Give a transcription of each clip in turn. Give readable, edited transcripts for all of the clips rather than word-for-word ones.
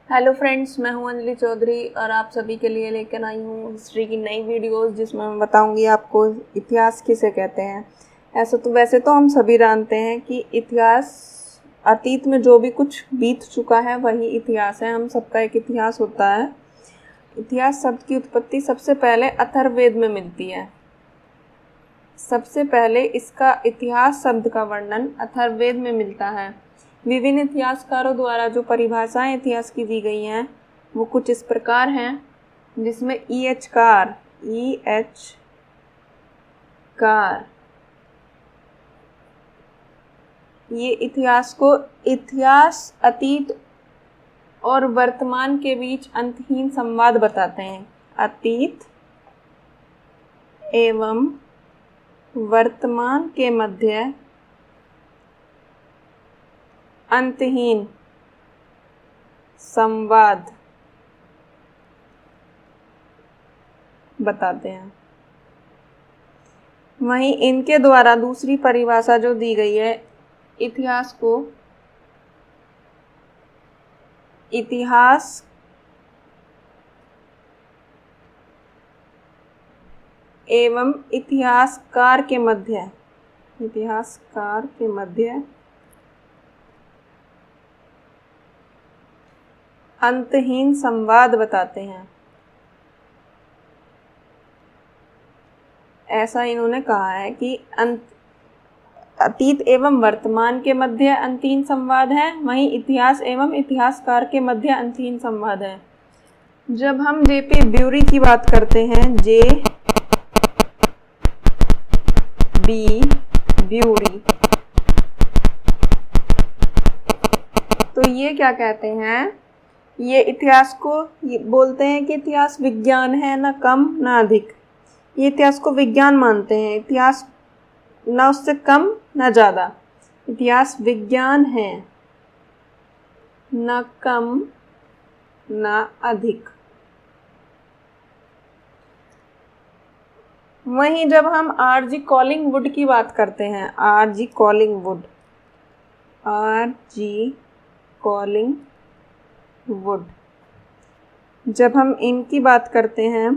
Hello friends, मैं हूं अंजलि चौधरी और आप सभी के लिए लेकर आई हूं हिस्ट्री की नई वीडियोस जिसमें मैं बताऊंगी आपको इतिहास किसे कहते हैं। वैसे तो हम सभी जानते हैं कि इतिहास अतीत में जो भी कुछ बीत चुका है वही इतिहास है। हम सबका एक इतिहास होता है। इतिहास शब्द की उत्पत्ति सबसे पहले अथर्ववेद में मिलती है। सबसे पहले इसका इतिहास शब्द का वर्णन अथर्ववेद में मिलता है। विभिन्न इतिहासकारों द्वारा जो परिभाषाएं इतिहास की दी गई हैं वो कुछ इस प्रकार हैं, जिसमें EH कार ये इतिहास को इतिहास अतीत और वर्तमान के बीच अंतहीन संवाद बताते हैं। अतीत एवं वर्तमान के मध्य अंतहीन संवाद बताते हैं। वहीं इनके द्वारा दूसरी परिभाषा जो दी गई है, इतिहास को इतिहास एवं इतिहासकार के मध्य अंतहीन संवाद बताते हैं। ऐसा इन्होंने कहा है कि अतीत एवं वर्तमान के मध्य अंतहीन संवाद है, वहीं इतिहास एवं इतिहासकार के मध्य अंतहीन संवाद है। जब हम JP ब्यूरी की बात करते हैं, JB ब्यूरी, तो ये क्या कहते हैं, ये इतिहास को ये बोलते हैं कि इतिहास विज्ञान है, ना कम ना अधिक। ये इतिहास को विज्ञान मानते हैं, इतिहास ना उससे कम ना ज़्यादा। इतिहास विज्ञान है, ना कम ना अधिक। वहीं जब हम RG कॉलिंगवुड की बात करते हैं, RG कॉलिंगवुड, जब हम इनकी बात करते हैं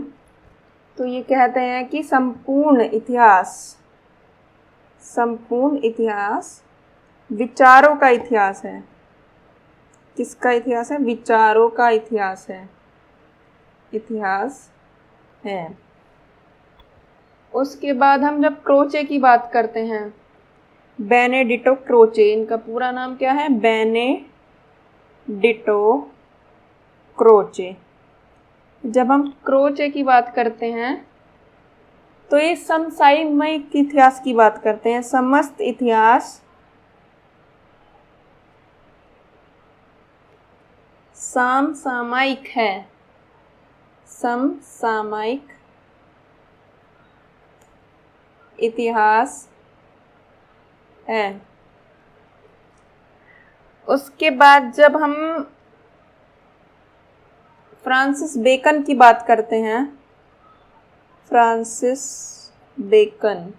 तो ये कहते हैं कि संपूर्ण इतिहास विचारों का इतिहास है। किसका इतिहास है? विचारों का इतिहास है। उसके बाद हम जब क्रोचे की बात करते हैं, बेनेडिटो क्रोचे, इनका पूरा नाम क्या है? Benedetto Croce. जब हम क्रोचे की बात करते हैं तो ये समसामयिक इतिहास की बात करते हैं। समस्त इतिहास समसामयिक है। समसामयिक इतिहास है। उसके बाद जब हम फ्रांसिस बेकन की बात करते हैं, फ्रांसिस बेकन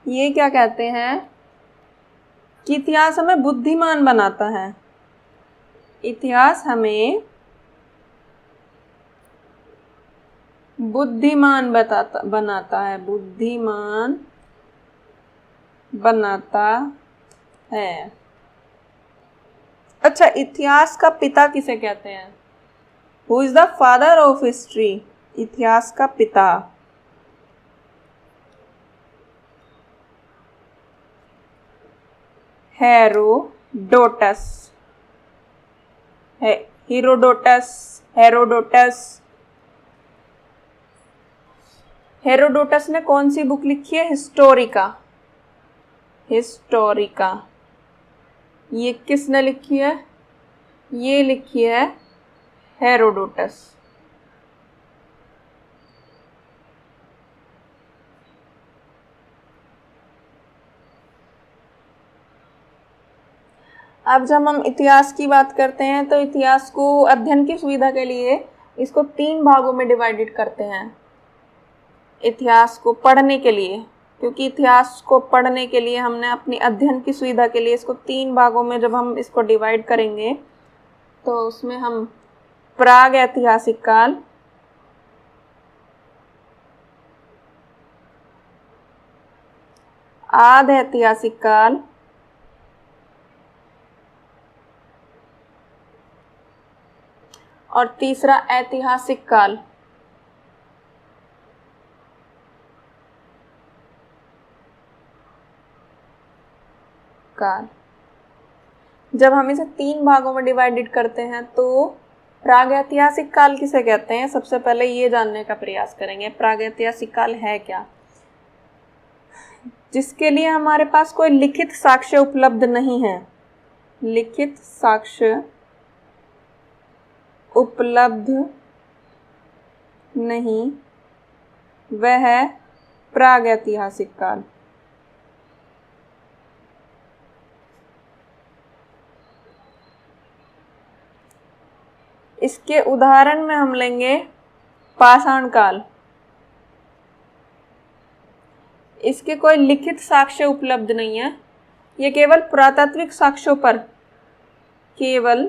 ये क्या कहते हैं कि इतिहास हमें बुद्धिमान बनाता है। इतिहास हमें बुद्धिमान बनाता है। अच्छा, इतिहास का पिता किसे कहते हैं? Who is the father of history? इतिहास का पिता हेरोडोटस ने कौन सी बुक लिखी है? हिस्टोरिका। ये किसने लिखी है? ये लिखी है हेरोडोटस। अब जब हम इतिहास की बात करते हैं तो इतिहास को अध्ययन की सुविधा के लिए इसको 3 भागों में डिवाइडेड करते हैं। इतिहास को पढ़ने के लिए, क्योंकि इतिहास को पढ़ने के लिए हमने अपनी अध्ययन की सुविधा के लिए इसको 3 भागों में जब हम इसको डिवाइड करेंगे तो उसमें हम प्राग ऐतिहासिक काल, आद ऐतिहासिक काल, और तीसरा ऐतिहासिक काल। जब हम इसे 3 भागों में डिवाइडेड करते हैं तो प्रागैतिहासिक काल किसे कहते हैं, सबसे पहले ये जानने का प्रयास करेंगे प्रागैतिहासिक काल है क्या, जिसके लिए हमारे पास कोई लिखित साक्ष्य उपलब्ध नहीं है। लिखित साक्ष्य उपलब्ध नहीं, वह है प्रागैतिहासिक काल। इसके उदाहरण में हम लेंगे पाषाण काल। इसके कोई लिखित साक्ष्य उपलब्ध नहीं है, ये केवल पुरातात्विक साक्ष्यों पर, केवल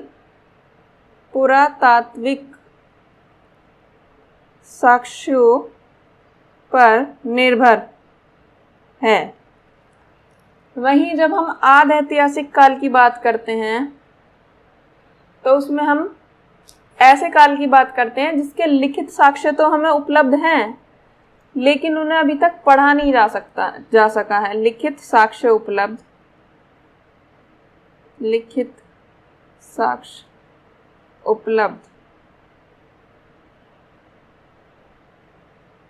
पुरातात्विक साक्ष्यों पर निर्भर है। वहीं जब हम आद ऐतिहासिक काल की बात करते हैं तो उसमें हम ऐसे काल की बात करते हैं जिसके लिखित साक्ष्य तो हमें उपलब्ध हैं, लेकिन उन्हें अभी तक पढ़ा नहीं जा सका है। लिखित साक्ष्य उपलब्ध, लिखित साक्ष्य उपलब्ध,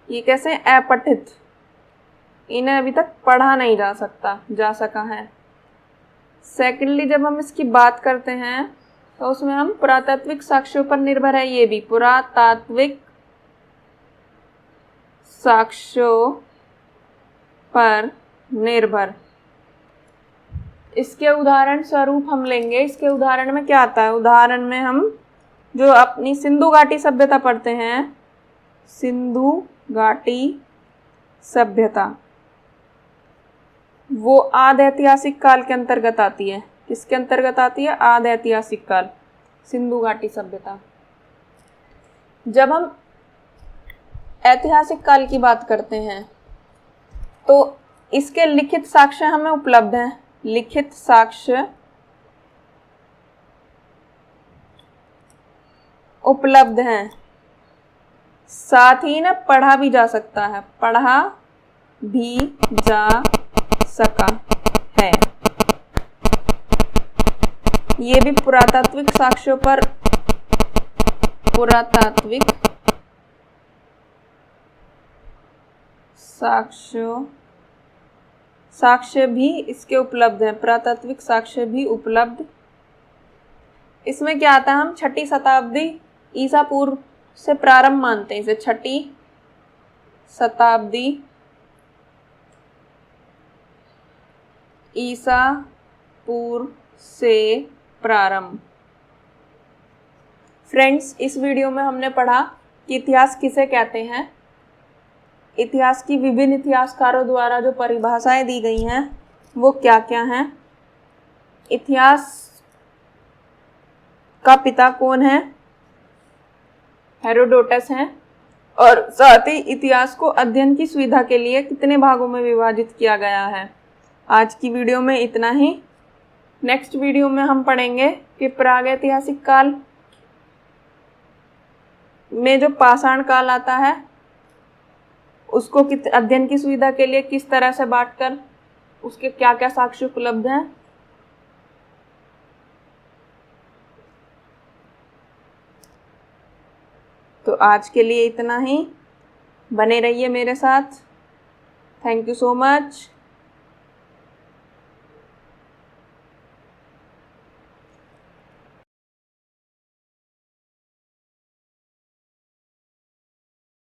ये कैसे अपठित, इन्हें अभी तक पढ़ा नहीं जा सका है। सेकेंडली जब हम इसकी बात करते हैं तो उसमें हम पुरातात्विक साक्ष्यों पर निर्भर है, ये भी पुरातात्विक साक्ष्यों पर निर्भर। इसके उदाहरण स्वरूप हम लेंगे, इसके उदाहरण में क्या आता है, उदाहरण में हम जो अपनी सिंधु घाटी सभ्यता पढ़ते हैं, सिंधु घाटी सभ्यता, वो आद ऐतिहासिक काल के अंतर्गत आती है। किसके अंतर्गत आती है, आद ऐतिहासिक काल, सिंधु घाटी सभ्यता। जब हम ऐतिहासिक काल की बात करते हैं तो इसके लिखित साक्ष्य हमें उपलब्ध हैं, लिखित साक्ष्य उपलब्ध हैं, साथ ही ना पढ़ा भी जा सकता है, पढ़ा भी जा सका है। ये भी पुरातात्विक साक्ष्यों पर, पुरातात्विक साक्ष्य भी इसके उपलब्ध हैं, पुरातात्विक साक्ष्य भी उपलब्ध। इसमें क्या आता है, हम 6ठी शताब्दी ईसा पूर्व से प्रारंभ मानते हैं इसे, 6ठी शताब्दी ईसा पूर्व से प्रारंभ। फ्रेंड्स, इस वीडियो में हमने पढ़ा कि इतिहास किसे कहते हैं। इतिहास की विभिन्न इतिहासकारों द्वारा जो परिभाषाएं दी गई हैं वो क्या क्या हैं, इतिहास का पिता कौन है, हेरोडोटस हैं, और साथ ही इतिहास को अध्ययन की सुविधा के लिए कितने भागों में विभाजित किया गया है। आज की वीडियो में इतना ही। नेक्स्ट वीडियो में हम पढ़ेंगे कि प्रागैतिहासिक काल में जो पाषाण काल आता है उसको अध्ययन की सुविधा के लिए किस तरह से बांटकर उसके क्या क्या साक्ष्य उपलब्ध हैं। तो आज के लिए इतना ही। बने रहिए मेरे साथ। Thank you so much.